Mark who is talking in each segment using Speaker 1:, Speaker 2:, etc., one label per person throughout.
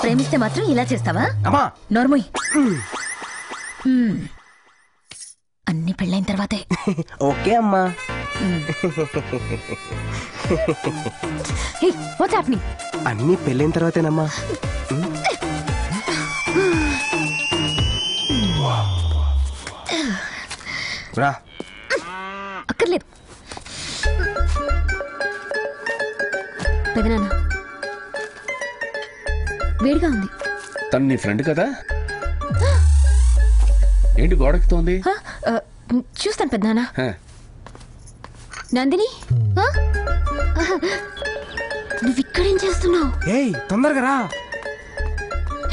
Speaker 1: ప్రేమిస్తే మాత్రం ఇలా చేస్తావా? నోర్మోయ్, అన్ని పెళ్ళైన తర్వాతే.
Speaker 2: ఓకే అమ్మా.
Speaker 1: What's happening?
Speaker 2: అన్ని పెళ్ళైన తర్వాతేనమ్మా. రా.
Speaker 1: అక్కర్లేదు. పెదనాన్న వేడిగా ఉంది.
Speaker 3: తను నీ ఫ్రెండ్ కదా? ఏంటి గోడెక్కుతోంది?
Speaker 1: చూస్తాను పెదనాన్న. నందిని, నువ్వు ఇక్కడేం చేస్తున్నావు?
Speaker 2: ఏయ్ తొందరగా రా.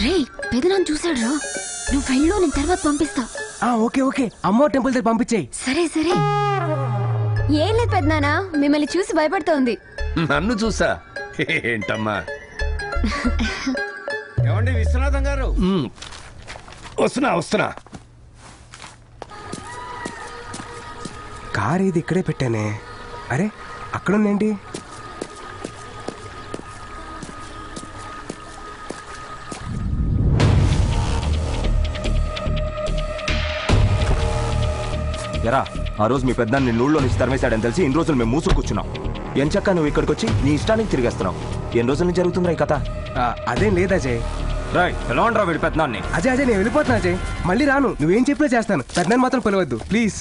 Speaker 1: రే, పెదనాన్న చూసాడు రా. నువ్వు వెళ్ళు, నేను తర్వాత పంపిస్తా.
Speaker 2: ఓకే ఓకే, అమ్మో టెంపుల్ దగ్గర పంపించేయి.
Speaker 1: సరే సరే. ఏం లేదు పెదనాన్న, మిమ్మల్ని చూసి భయపడుతోంది.
Speaker 3: నన్ను చూసా? ఏంటమ్మా? ఏమండి విశ్వనాథం గారు? వస్తున్నా.
Speaker 2: కారు ఇది ఇక్కడే పెట్టానే. అరే అక్కడుందేంటి?
Speaker 4: ఎరా, ఆ రోజు మీ పెద్ద నిన్ను ఊళ్ళో నుంచి తరిమేశాడని తెలిసి ఇన్ని రోజులు మేము మూసుకు కూర్చున్నాం. ఎంచక్క నువ్వు ఇక్కడికి వచ్చి నీ ఇష్టానికి తిరిగేస్తున్నావు. ఎన్ని రోజుల నుంచి జరుగుతుందిరా ఈ కథ?
Speaker 2: అదేం లేదు అజయ్.
Speaker 4: రాయ్, ఎలా ఉండరా వీడి పెద్దనాన్ని?
Speaker 2: అజయ్ నేను వెళ్ళిపోతున్నా అజయ్. మళ్ళీ రాను. నువ్వేం చెప్పినా చేస్తాను. పెద్దనాన్ని మాత్రం పిలవద్దు ప్లీజ్.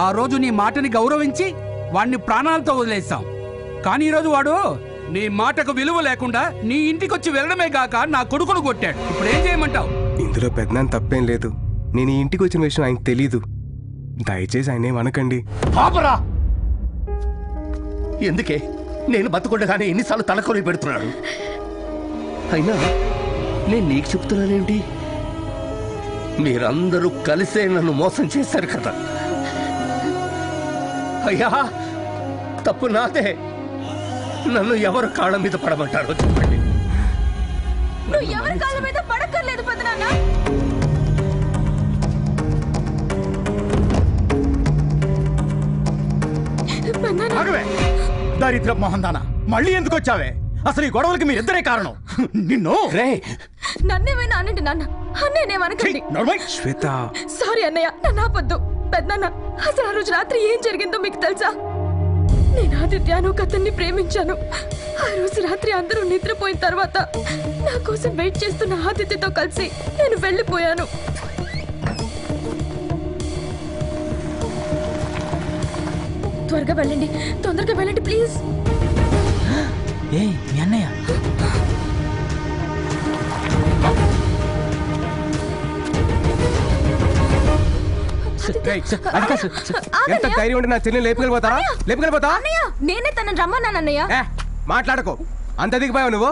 Speaker 5: ఆ రోజు నీ మాటని గౌరవించి వాడిని ప్రాణాలతో వదిలేస్తాం. కానీ ఈరోజు వాడు నీ మాటకు విలువ లేకుండా నీ ఇంటికొచ్చి వెళ్ళడమే కాక నా కొడుకును కొట్టాడు. ఇప్పుడు ఏం చేయమంటావు?
Speaker 2: ఇందులో పెద్దనాన్న తప్పేం లేదు. నేను ఈ ఇంటికి వచ్చిన విషయం ఆయనకు తెలీదు. దయచేసి ఆయన ఏమనకండి.
Speaker 3: పాపరా, ఎందుకే నేను బతుకుండగానే ఎన్నిసార్లు తలకొని పెడుతున్నాడు? అయినా నేను నీకు చెప్తున్నానేంటి? మీరందరూ కలిసే నన్ను మోసం చేశారు కదా. అయ్యా, తప్పు నాదే. నన్ను ఎవరు కాళ్ళ మీద పడమంటారో చెప్పండి.
Speaker 1: నువ్వు ఎవరి కాళ్ళ మీద పడక్కర్లేదు పెదనాన్న.
Speaker 6: దరిద్ర మోహందానా, మళ్ళీ ఎందుకు వచ్చావే? అసలు ఈ గొడవలకి మీరిద్దరే కారణం. నిన్ను
Speaker 1: నన్నేమైనా అనండి నాన్న, అన్నేమనకండి.
Speaker 2: శ్వేత,
Speaker 1: సారీ అన్నయ్య, నన్ను ఆపొద్దు. పెద్దనాన్న, అసలు ఆ రోజు రాత్రి ఏం జరిగిందో మీకు తెలుసా? నేను ఆదిత్యను కథన్ని ప్రేమించాను. ఆ రోజు రాత్రి అందరూ నిద్రపోయిన తర్వాత నా కోసం వెయిట్ చేస్తున్న ఆదిత్యతో కలిసి నేను వెళ్ళిపోయాను. త్వరగా వెళ్ళండి, తొందరగా వెళ్ళండి ప్లీజ్.
Speaker 6: ఏయ్ మీ అన్నయ్య.
Speaker 2: ఎంత ధైర్యం ఉంటే నా చెల్లి లేపుకెళ్ళిపోతా?
Speaker 1: నేనే తనని రమ్మన్నాను అన్నయ్య.
Speaker 2: మాట్లాడుకో, అంత దిగిపోయావు నువ్వు.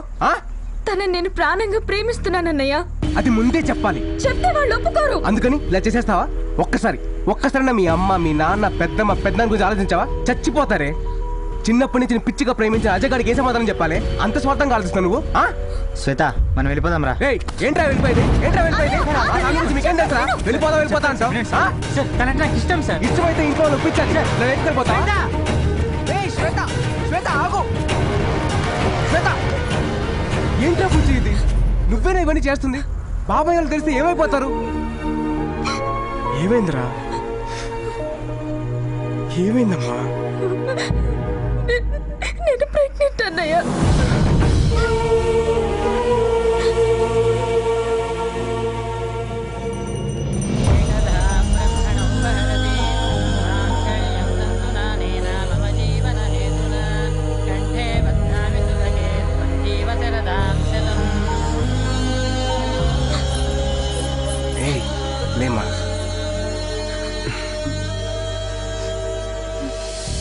Speaker 1: తనని నేను ప్రాణంగా ప్రేమిస్తున్నానన్నయ్య.
Speaker 2: అది ముందే చెప్పాలి.
Speaker 1: చెప్తే వాళ్ళు ఒప్పుకోరు.
Speaker 2: అందుకని ఇలా చేసేస్తావా? ఒక్కసారి మీ అమ్మ, మీ నాన్న, పెద్దమ్మ గురించి ఆలోచించావా? చచ్చిపోతారే. చిన్నప్పటి నుంచి పిచ్చిగా ప్రేమించిన అజయ్ గారికి ఏ సమాధానం చెప్పాలి? అంత స్వార్థంగా ఆలోచిస్తున్నావు నువ్వు.
Speaker 6: శ్వేత, మనం వెళ్ళిపోదాం రా.
Speaker 2: ఏంట్రా వెళ్ళిపోయింది? వెళ్ళిపోతా అంటావు?
Speaker 6: ఇష్టం సార్.
Speaker 2: ఇష్టమైతే ఇంట్లో ఒప్పించాలి. వెళ్ళిపోతా. ఏంట్రా పూచి ఇది? నువ్వేనా ఇవన్నీ చేస్తుంది? బాబాయ్ వాళ్ళు తెలిస్తే ఏమైపోతారు? ఏమైందిరా? ఏమైందమ్మా?
Speaker 1: నేను ప్రెగ్నెంట్ అన్నయ్య.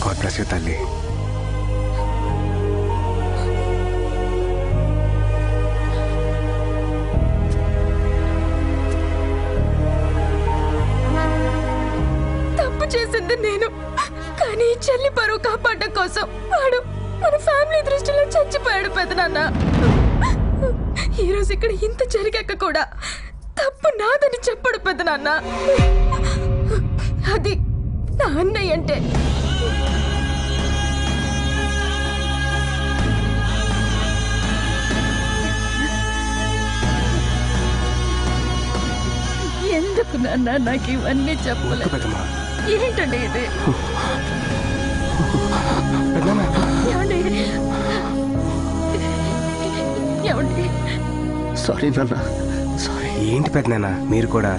Speaker 2: God bless you, తల్లి.
Speaker 1: నేను. కానీ చెల్లి పరువు కాపాడడం కోసం వాడు మన ఫ్యామిలీ దృష్టిలో చచ్చిపోయాడు పెదనాన్న. ఈ రోజు ఇక్కడ ఇంత జరిగాక కూడా తప్పు నాదని చెప్పడు పెదనాన్న. అది నా అన్నయ్య అంటే. ఎందుకు నాన్న నాకు ఇవన్నీ చెప్పలేదు? ఏంటండి ఇది? ఏమండి?
Speaker 3: సారీ నాన్న, సారీ.
Speaker 2: ఏంటి పెద్దనాన్న మీరు కూడా?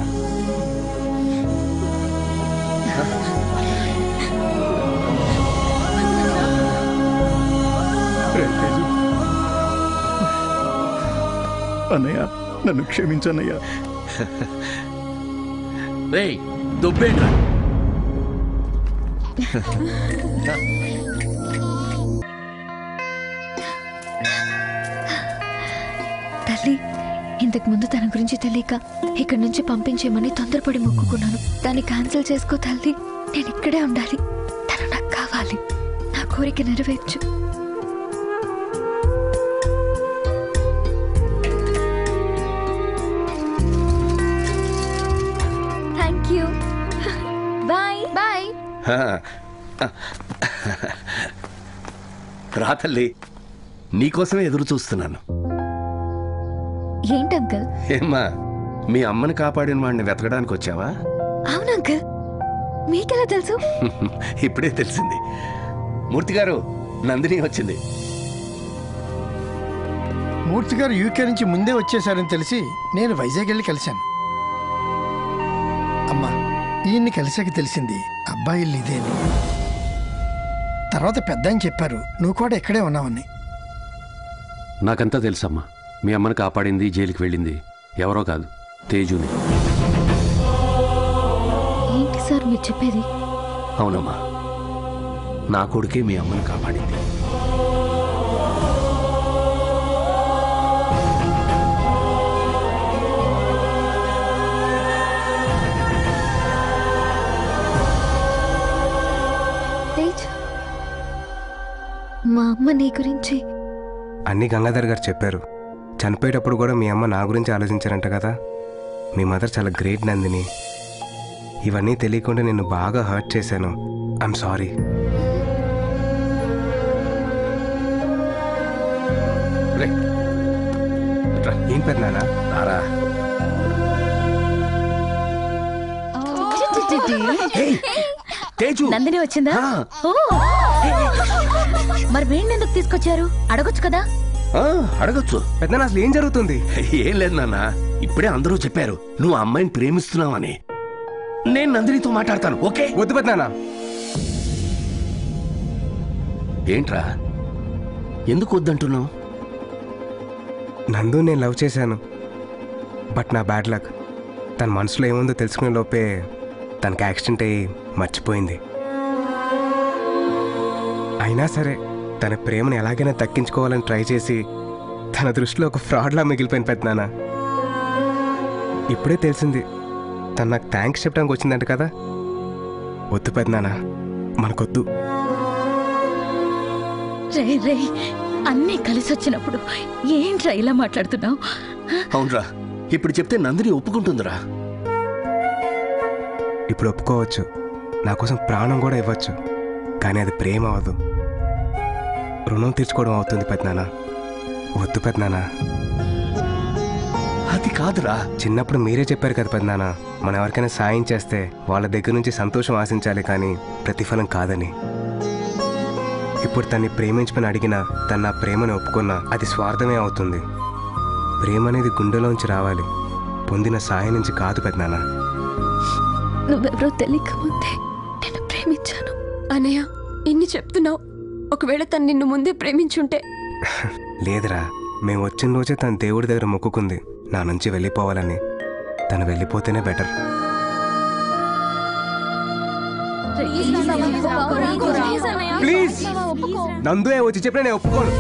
Speaker 6: అన్నయ్య నన్ను క్షమించన్నయ్యా.
Speaker 3: రేయ్ దుబ్బేంట్రా?
Speaker 7: తల్లి, ఇంతకు ముందు తన గురించి తెలియక ఇక్కడి నుంచి పంపించేయమని తొందరపడి మొక్కుకున్నాను. దాన్ని క్యాన్సిల్ చేసుకో తల్లి. నేను ఇక్కడే ఉండాలి. తను నాకు కావాలి. నా కోరిక నెరవేర్చు. Thank you. Bye bye.
Speaker 3: రా తల్లి, నీకోసమే ఎదురు చూస్తున్నాను.
Speaker 7: ఏంటి అంకుల్?
Speaker 3: ఏమ్మా, మీ అమ్మని కాపాడిన వాడిని వెతకడానికి వచ్చావా?
Speaker 7: అవును అంకుల్. మీకెలా తెలుసు?
Speaker 3: ఇప్పుడే తెలిసింది. మూర్తి గారు, నందిని వచ్చింది.
Speaker 8: మూర్తి గారు యూకే నుంచి ముందే వచ్చేసారని తెలిసి నేను వైజాగ్ వెళ్ళి కలిశాను. అమ్మా, ఈయన్ని కలిసాక తెలిసింది అబ్బాయి ఇల్లు ఇదేని. తర్వాత పెద్ద అని చెప్పారు నువ్వు కూడా ఇక్కడే ఉన్నావని.
Speaker 9: నాకంతా తెలుసమ్మా. మీ అమ్మని కాపాడింది, జైలుకి వెళ్ళింది ఎవరో కాదు, తేజుని.
Speaker 7: ఏంటి సార్ మీరు చెప్పేది?
Speaker 3: అవునమ్మా, నా కొడుకే మీ అమ్మని కాపాడింది.
Speaker 7: తేజ్, మా అమ్మ నీ గురించి
Speaker 2: అన్ని గంగాధర్ గారు చెప్పారు. చనిపోయేటప్పుడు కూడా మీ అమ్మ నా గురించి ఆలోచించారంట కదా. మీ మదర్ చాలా గ్రేట్ నందిని. ఇవన్నీ తెలియకుండా నిన్ను బాగా హర్ట్ చేశాను. I'm sorry. ఏం పెద్దనాన్న?
Speaker 3: రారా. తేజు,
Speaker 7: నందిని వచ్చిందా? ఓ, మరి వీడిని ఎందుకు తీసుకొచ్చారు? అడగొచ్చు కదా.
Speaker 3: అడగొచ్చు.
Speaker 2: పెద్దనాన్న అసలు ఏం జరుగుతుంది?
Speaker 3: ఏం లేదు నాన్న, ఇప్పుడే అందరూ చెప్పారు నువ్వు అమ్మాయిని ప్రేమిస్తున్నావని. నేను నందినితో మాట్లాడతాను, ఓకే?
Speaker 2: వద్దు పెద్దనాన్న.
Speaker 3: ఏంట్రా, ఎందుకు వద్దంటున్నావు?
Speaker 2: నందు నేను లవ్ చేశాను. బట్ నా బ్యాడ్ లక్. తన మనసులో ఏముందో తెలుసుకునే లోపే తనకి యాక్సిడెంట్ అయ్యి మర్చిపోయింది. అయినా సరే తన ప్రేమను ఎలాగైనా దక్కించుకోవాలని ట్రై చేసి తన దృష్టిలో ఒక ఫ్రాడ్లా మిగిలిపోయిన పెద్దనాన్న. ఇప్పుడే తెలిసింది తను నాకు థ్యాంక్స్ చెప్పడానికి వచ్చిందంట కదా. వద్దు పెద్దనాన్న, మనకొద్దు.
Speaker 7: రే రే, అన్నీ కలిసి వచ్చినప్పుడు ఏంట్రా ఇలా మాట్లాడుతున్నావు?
Speaker 3: అవునరా, ఇప్పుడు చెప్తే నందిని ఒప్పుకుంటుందిరా.
Speaker 2: ఇప్పుడు ఒప్పుకోవచ్చు, నా కోసం ప్రాణం కూడా ఇవ్వచ్చు. కానీ అది ప్రేమ అవ్వదు, రుణం తీర్చుకోవడం అవుతుంది పెద్దనాన్న. వద్దు పెద్దనాన్న.
Speaker 3: అది కాదురా.
Speaker 2: చిన్నప్పుడు మీరే చెప్పారు కదా పెద్దనాన్న, మనం ఎవరికైనా సాయం చేస్తే వాళ్ళ దగ్గర నుంచి సంతోషం ఆశించాలి కానీ ప్రతిఫలం కాదని. ఇప్పుడు తన్ని ప్రేమించమని అడిగినా తను నా ప్రేమని ఒప్పుకున్నా అది స్వార్థమే అవుతుంది. ప్రేమ అనేది గుండెలోంచి రావాలి, పొందిన సాయం నుంచి కాదు పెద్దనాన్న.
Speaker 7: నువ్వెవరో తెలియక ముందే నేను ప్రేమించాను.
Speaker 1: అన్నయ్య, ఇన్ని చెప్తున్నావు. ఒకవేళ తను నిన్ను ముందే ప్రేమించుంటే?
Speaker 2: లేదురా, మేము వచ్చిన రోజే తన దేవుడి దగ్గర మొక్కుకుంది నా నుంచి వెళ్ళిపోవాలని. తను వెళ్ళిపోతేనే బెటర్. ప్లీజ్, నందుయే వచ్చి చెప్పినా నేను ఒప్పుకోను.